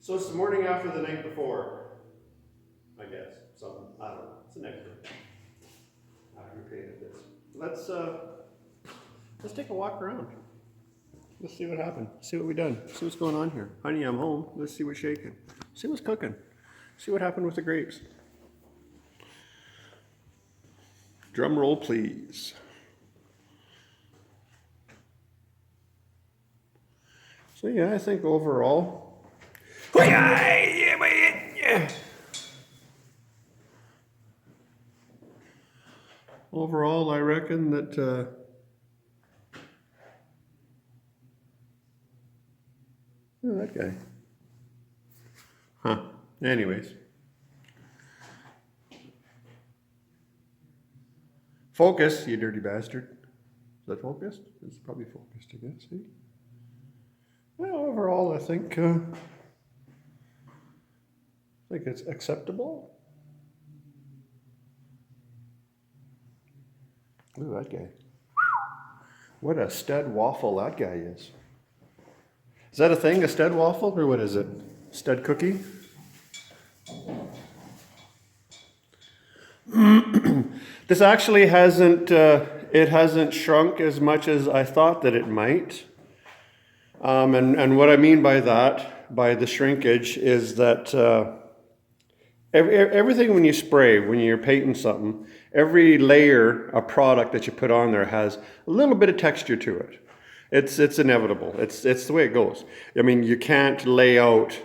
So it's the morning after the night before, I guess. Something, I don't know. It's the next day after we painted this. Let's take a walk around. Let's see what happened. See what we done. See what's going on here. Honey, I'm home. Let's see what's shaking. See what's cooking. See what happened with the grapes. Drum roll, please. So yeah, I think overall, overall, I reckon that oh, that guy. Huh. Anyways. Focus, you dirty bastard. Is that focused? It's probably focused, I guess. See? Well, overall, I think it's acceptable. Look at that guy. What a stud waffle that guy is. Is that a thing, a stud waffle, or what is it? Stud cookie? This actually hasn't, it hasn't shrunk as much as I thought that it might. And what I mean by that, by the shrinkage, is that everything when you spray, when you're painting something, every layer of product that you put on there has a little bit of texture to it. It's inevitable. It's the way it goes. I mean, you can't lay out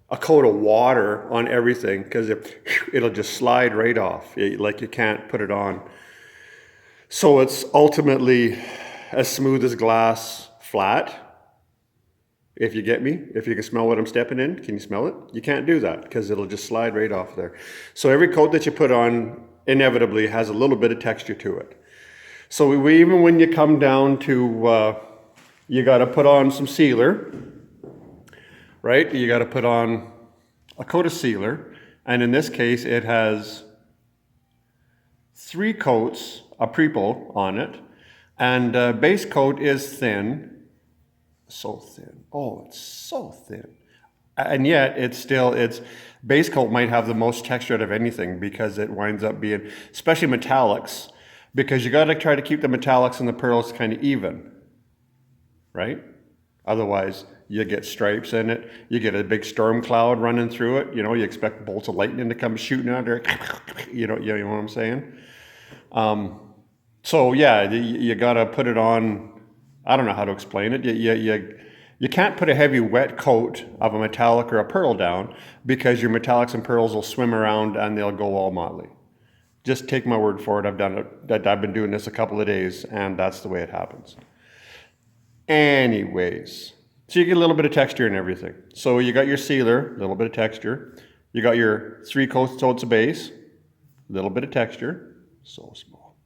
a coat of water on everything because it'll just slide right off. Like you can't put it on. So it's ultimately as smooth as glass, flat. If you get me, if you can smell what I'm stepping in, can you smell it? You can't do that because it'll just slide right off there. So every coat that you put on inevitably has a little bit of texture to it. So we even when you come down to, you got to put on some sealer, right? You got to put on a coat of sealer. And in this case, it has 3 coats of Prepo on it. And base coat is thin. So thin. Oh, it's so thin. And yet it's base coat might have the most texture out of anything because it winds up being, especially metallics, because you got to try to keep the metallics and the pearls kind of even, right? Otherwise you get stripes in it. You get a big storm cloud running through it. You know, you expect bolts of lightning to come shooting out there. You know what I'm saying? So yeah, you got to put it on. I don't know how to explain it. You can't put a heavy wet coat of a metallic or a pearl down because your metallics and pearls will swim around and they'll go all motley. Just take my word for it. I've done it. I've been doing this a couple of days and that's the way it happens. Anyways, so you get a little bit of texture and everything. So you got your sealer, a little bit of texture. You got your 3 coats of base, a little bit of texture. So small.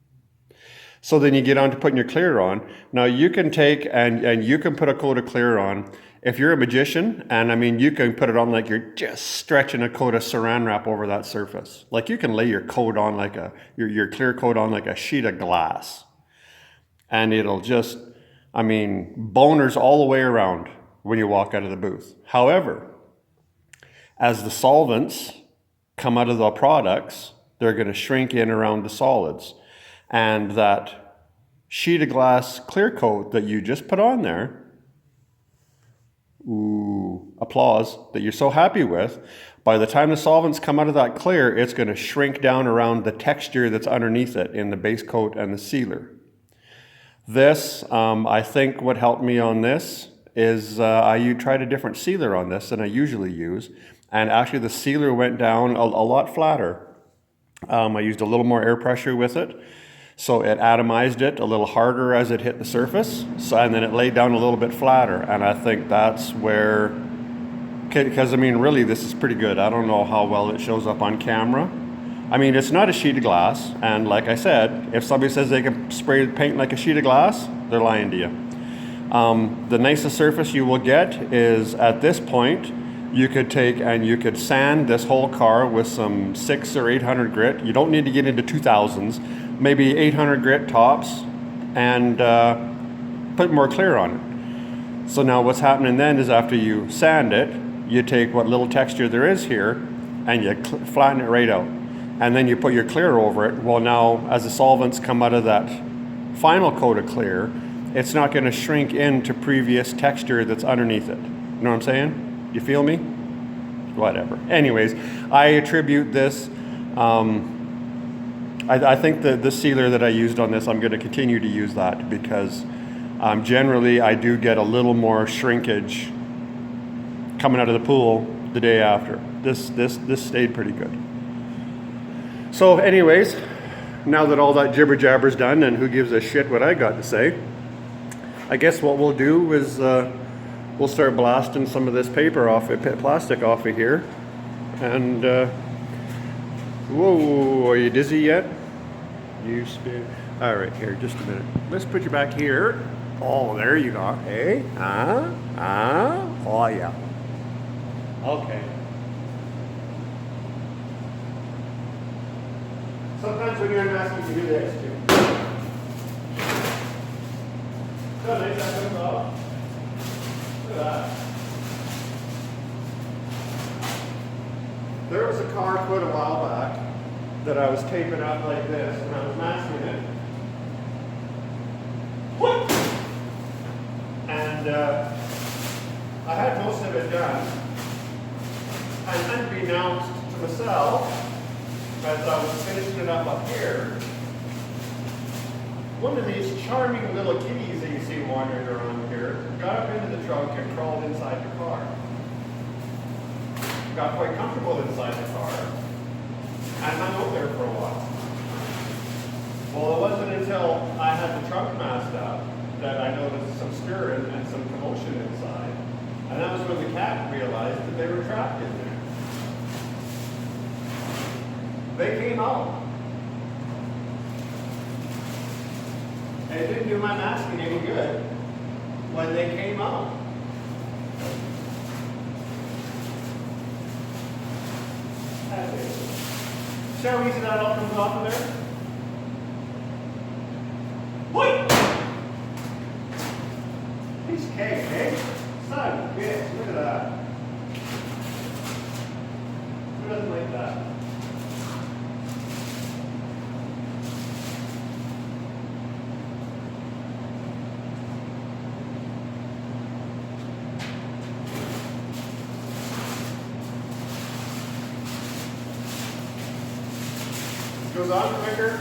So then you get on to putting your clear on. Now you can take and you can put a coat of clear on. If you're a magician, and I mean, you can put it on like you're just stretching a coat of saran wrap over that surface. Like you can lay your coat on like your clear coat on like a sheet of glass. And it'll just, I mean, boners all the way around when you walk out of the booth. However, as the solvents come out of the products, they're going to shrink in around the solids. And that sheet of glass clear coat that you just put on there, ooh, applause, that you're so happy with, by the time the solvents come out of that clear, it's going to shrink down around the texture that's underneath it in the base coat and the sealer. This, I think what helped me on this is I tried a different sealer on this than I usually use. And actually the sealer went down a lot flatter. I used a little more air pressure with it. So it atomized it a little harder as it hit the surface, and then it laid down a little bit flatter. And I think that's where, because I mean, really, this is pretty good. I don't know how well it shows up on camera. I mean, it's not a sheet of glass. And like I said, if somebody says they can spray paint like a sheet of glass, they're lying to you. The nicest surface you will get is at this point, you could take and you could sand this whole car with some 600 or 800 grit. You don't need to get into 2000s. Maybe 800 grit tops, and put more clear on it. So now what's happening then is after you sand it, you take what little texture there is here and you flatten it right out. And then you put your clear over it. Well, now as the solvents come out of that final coat of clear, it's not going to shrink into previous texture that's underneath it. You know what I'm saying? You feel me? Whatever. Anyways, I attribute this. I think that the sealer that I used on this, I'm going to continue to use that because generally I do get a little more shrinkage coming out of the pool the day after. This stayed pretty good. So anyways, now that all that jibber jabber's done and who gives a shit what I got to say, I guess what we'll do is we'll start blasting some of this paper off, plastic off of here. And whoa, are you dizzy yet? You spin. All right, here, just a minute. Let's put you back here. Oh, there you go. Hey, oh yeah. Okay. Sometimes when you're unmasking, you do this too. So nice that comes off. Look at that. There was a car quite a while back that I was taping up like this and I was masking it. Whoop! And I had most of it done. And unbeknownst to myself, as I was finishing it up here, one of these charming little kitties that you see wandering around here got up into the trunk and crawled inside the car. Got quite comfortable inside the car and hung out there for a while. Well, it wasn't until I had the trunk masked up that I noticed some stirring and some commotion inside. And that was when the cat realized that they were trapped in there. They came out. And it didn't do my masking any good when they came out. See how easy that all comes off of there? Wait! Piece of cake, eh? Son, bitch, look at that. Who doesn't like that? Goes on quicker,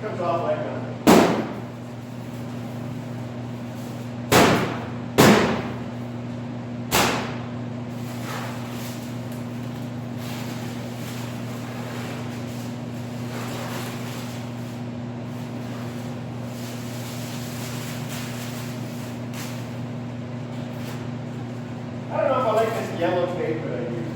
comes off like nothing. I don't know if I like this yellow tape that I use.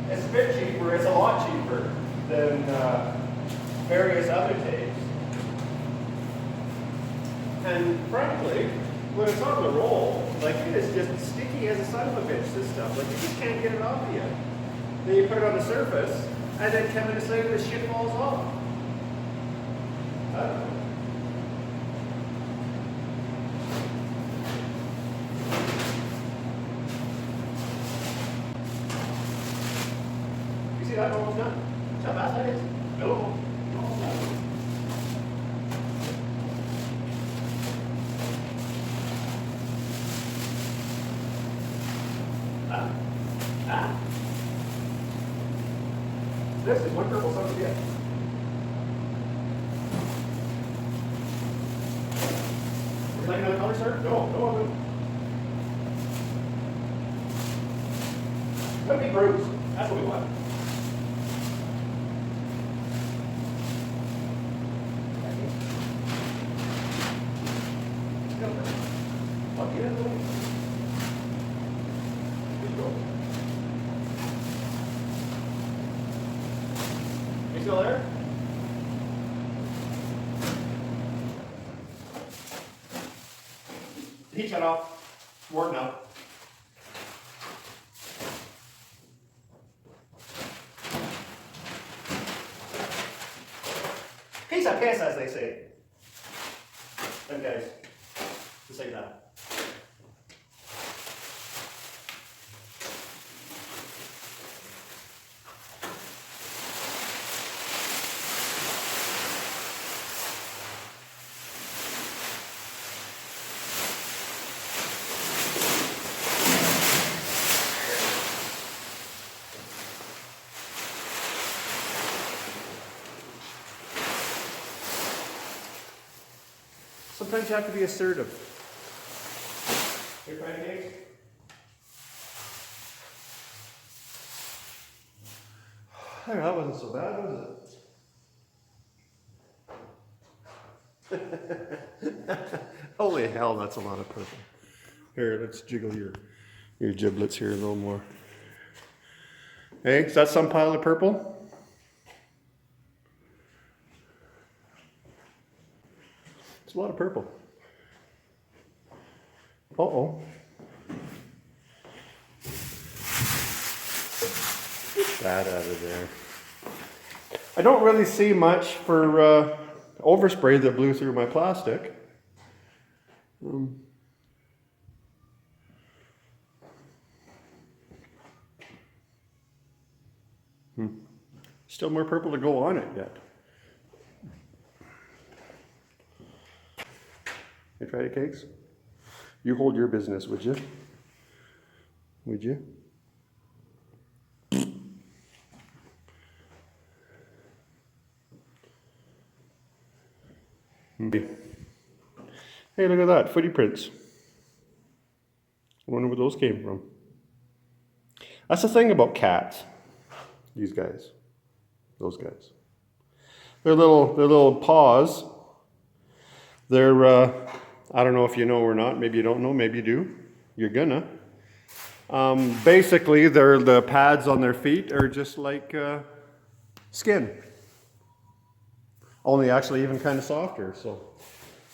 It's a bit cheaper, it's a lot cheaper than various other tapes. And frankly, when it's on the roll, like it is just sticky as a son of a bitch, this stuff. Like you just can't get it off of you. Then you put it on the surface, and then 10 minutes later the shit falls off. I don't know. See that almost done? See how fast that is? Almost done. This is one purple son of a bitch. Would you like another color, sir? No, no other. Let me bruise. That's what we want. You still there? Heat shut off. Work now. Piece of piss, as they say. And guys, just like that. Sometimes you have to be assertive. Here, pancakes. There, that wasn't so bad, was it? Holy hell, that's a lot of purple. Here, let's jiggle your giblets here a little more. Hey, is that some pile of purple? It's a lot of purple. Uh-oh. Get that out of there. I don't really see much for overspray that blew through my plastic. Still more purple to go on it yet. You try the cakes? You hold your business, would you? Would you? Hey, look at that, footy prints. I wonder where those came from. That's the thing about cats. These guys. Those guys. Their little paws. They're, I don't know if you know or not. Maybe you don't know. Maybe you do. You're gonna. Basically, the pads on their feet are just like skin. Only actually even kind of softer. So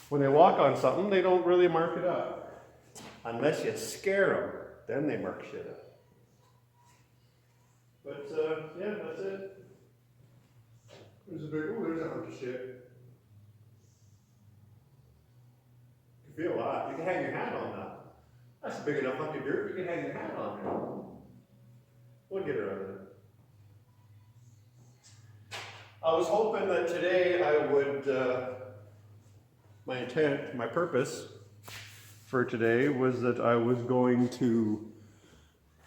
when they walk on something, they don't really mark it up. Unless you scare them, then they mark shit up. But yeah, that's it. There's a big, oh, there's a hunch of shit. You can feel that. You can hang your hat on that. That's a big enough hunk of dirt, you can hang your hat on there. We'll get her out of there. I was hoping that today I would, my intent, my purpose for today was that I was going to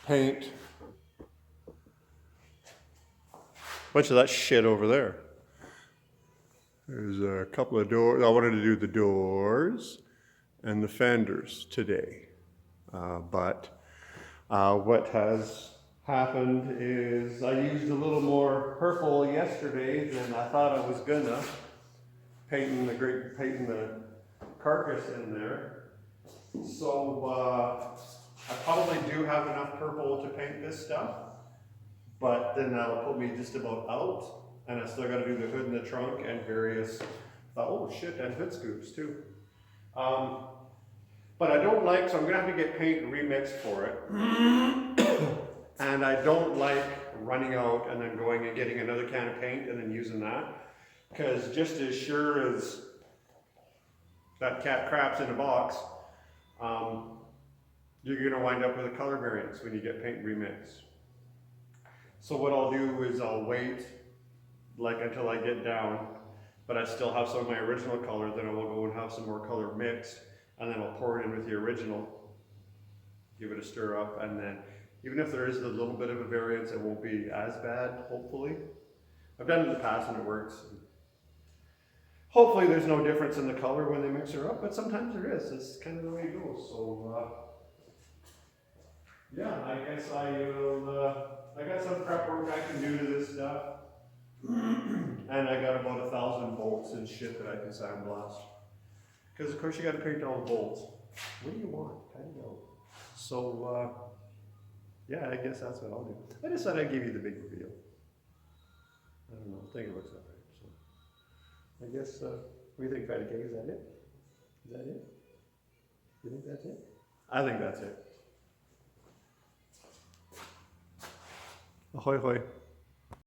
paint a bunch of that shit over there. There's a couple of doors. I wanted to do the doors and the fenders today. But what has happened is I used a little more purple yesterday than I thought I was gonna, painting the carcass in there. So I probably do have enough purple to paint this stuff, but then that'll put me just about out. And I still got to do the hood and the trunk and various, oh shit, and hood scoops too. But I don't like, so I'm going to have to get paint remixed for it. And I don't like running out and then going and getting another can of paint and then using that. Because just as sure as that cat craps in a box, you're going to wind up with a color variance when you get paint remixed. So what I'll do is I'll wait until I get down, but I still have some of my original color, then I will go and have some more color mixed, and then I'll pour it in with the original, give it a stir up, and then even if there is a little bit of a variance, it won't be as bad, hopefully. I've done it in the past and it works. Hopefully there's no difference in the color when they mix her up, but sometimes there is. It's kind of the way it goes. So yeah, I guess I will, I got some prep work I can do to this stuff. And I got about 1,000 bolts and shit that I can sandblast. Because of course you got to paint all the bolts. What do you want? Kind of know. So yeah, I guess that's what I'll do. I decided I'd give you the big reveal. I don't know. I think it looks alright. So I guess what do you think, Fatty Cake? Is that it? Is that it? You think that's it? I think that's it. Ahoy hoy.